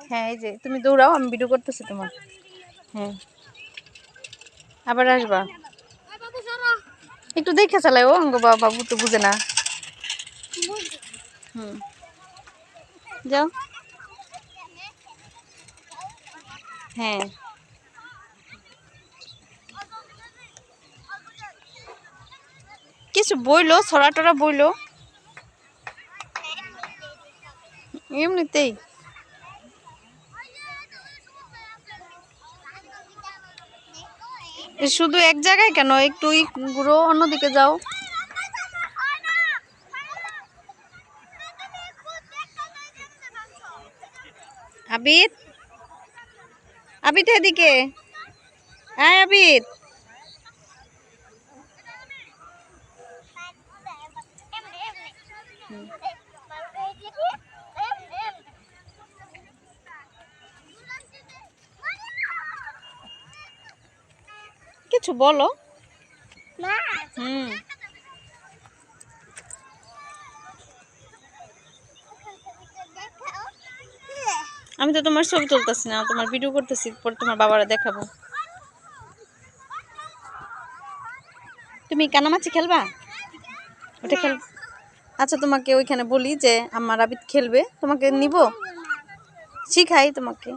হ্যাঁ এই যে তুমি দৌড়াও, আমি ভিডিও করতেছি তোমার। হ্যাঁ আবার আসবা, একটু দেখে চালাও, অঙ্গ বাবু তো বুঝে না। হুম যাও। হ্যাঁ কিছু বইলো, ছড়া টরা বইলো এমনিতেই। শুধু এক জায়গায় কেন, একটু ঘুরো, অন্যদিকে যাও। আবিদ, আবিদ এদিকে আয় আবিদ। কিছু বলো। হুম আমি তো তোমার ছবি তুলতেছি না, তোমার ভিডিও করতেছি, পরে তোমার বাবারা দেখাবো। তুমি কানামাছি খেলবা? ওটা খেল। আচ্ছা তোমাকে ওইখানে বলি যে আমার আবিদ খেলবে, তোমাকে নিব, শিখাই তোমাকে।